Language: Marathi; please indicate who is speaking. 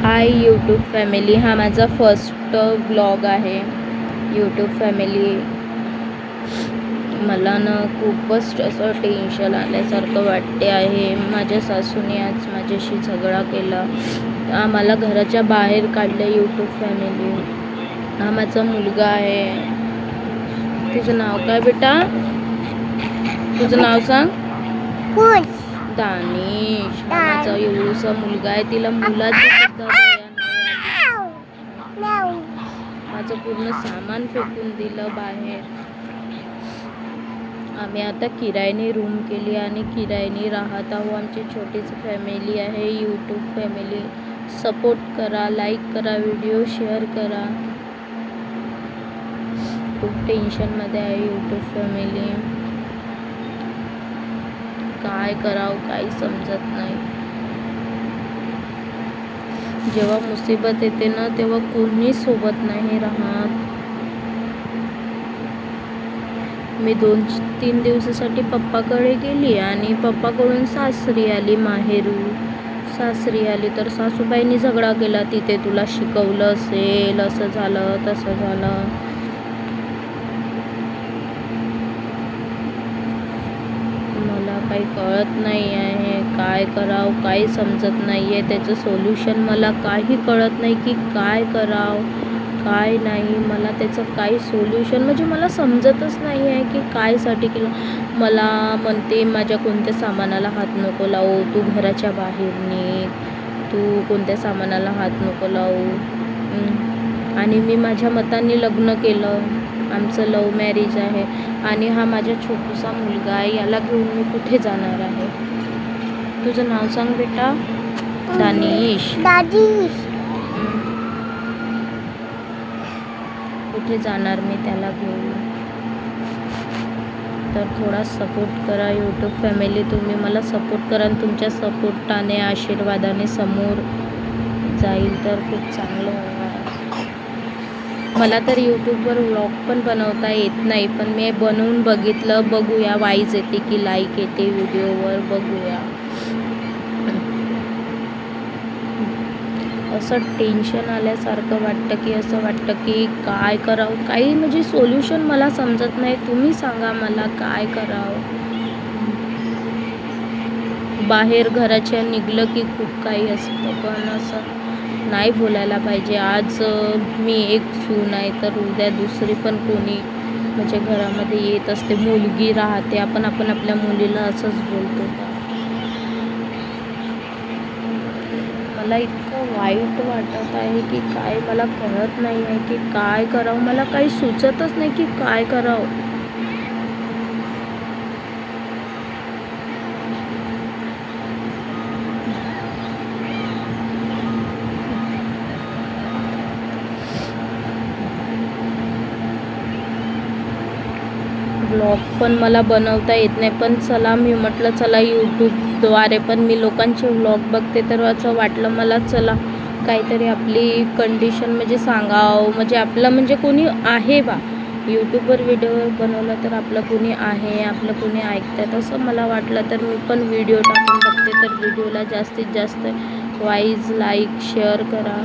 Speaker 1: हाय यूट्यूब फॅमिली, हा माझा फर्स्ट ब्लॉग आहे. यूट्यूब फॅमिली, मला ना खूपच असं टेन्शन आल्यासारखं वाटते आहे. माझ्या सासूने आज माझ्याशी झगडा केला, आम्हाला घराच्या बाहेर काढले. यूट्यूब फॅमिली, हा माझा मुलगा आहे. तुझं नाव काय बेटा? तुझं नाव सांग. दानिश. हा माझा एवढूसा मुलगा आहे, तिला मुलाची सुद्धा दया नाही. माझं पूर्ण सामान फेकून दिलं बाहेर. आम्ही आता किरायाने रूम केली आणि किरायाने राहत आहोत. आमची छोटीच फॅमिली आहे. यूट्यूब फॅमिली, सपोर्ट करा, लाईक करा, व्हिडिओ शेअर करा. खूप टेन्शनमध्ये आहे यूट्यूब फॅमिली. काय करावं काही समजत नाही. जेव्हा मुसीबत येते ना, तेव्हा कोणी सोबत नाही राहत. मी 2-3 दिवसासाठी पप्पाकडे गेली आणि पप्पाकडून सासरी आली. माहेरून सासरी आली तर सासूबाईंनी झगडा केला. तिथे तुला शिकवलं असेल, असं झालं तसं झालं. मला काही कळत नाही आहे, काय करावं काही समजत नाही आहे. त्याचं सोल्युशन मला काही कळत नाही की काय करावं काय नाही. मला त्याचं काही सोल्युशन म्हणजे मला समजतच नाही आहे की कायसाठी केलं. मला म्हणते माझ्या कोणत्या सामानाला हात नको लावू, तू घराच्या बाहेर निघ, तू कोणत्या सामानाला हात नको लावू. आणि मी माझ्या मताने लग्न केलं. आमचं लव्ह मॅरेज आहे आणि हा माझा छोटूसा मुलगा आहे. याला घेऊन मी कुठे जाणार आहे? तुझं नाव सांग बेटा. दानिश. कुठे जाणार मी त्याला घेऊन? तर थोडा सपोर्ट करा यूट्यूब फॅमिली. तुम्ही मला सपोर्ट करा आणि तुमच्या सपोर्टाने आशीर्वादाने समोर जाईल तर खूप चांगलं होणार. मला तर यूट्यूबवर व्लॉग पण बनवता येत नाही, पण मी बनवून बघितलं. बघूया वाईज येते की लाईक येते व्हिडिओवर, बघूया. असं टेन्शन आल्यासारखं वाटतं की असं वाटतं की काय करावं काही म्हणजे सोल्युशन मला समजत नाही. तुम्ही सांगा मला काय करावं. बाहेर घराच्या निघलं की खूप काही असतं, पण असं नाही बोलायला पाहिजे. आज मी एक सून आहे तर उद्या दुसरी पण कोणी म्हणजे घरामध्ये येत असते. मुलगी राहते, आपण आपल्या मुलीला असंच बोलतो का? मला इतकं वाईट वाटत आहे की काय मला कळत नाही आहे की काय करावं. मला काही सुचतच नाही की काय करावं. ब्लॉग पण मला बनवता येत नाही, पण चला मी म्हटलं चला यूट्यूबद्वारे पण मी लोकांचे व्लॉग बघते तर असं वाटलं मला चला काहीतरी आपली कंडिशन म्हणजे सांगावं. म्हणजे आपलं म्हणजे कोणी आहे बा, यूट्यूबवर व्हिडिओ बनवलं तर आपलं कोणी आहे, आपलं कोणी ऐकतात असं मला वाटलं. तर मी पण व्हिडिओ टाकून बघते. तर व्हिडिओला जास्तीत जास्त वाईज लाईक शेअर करा.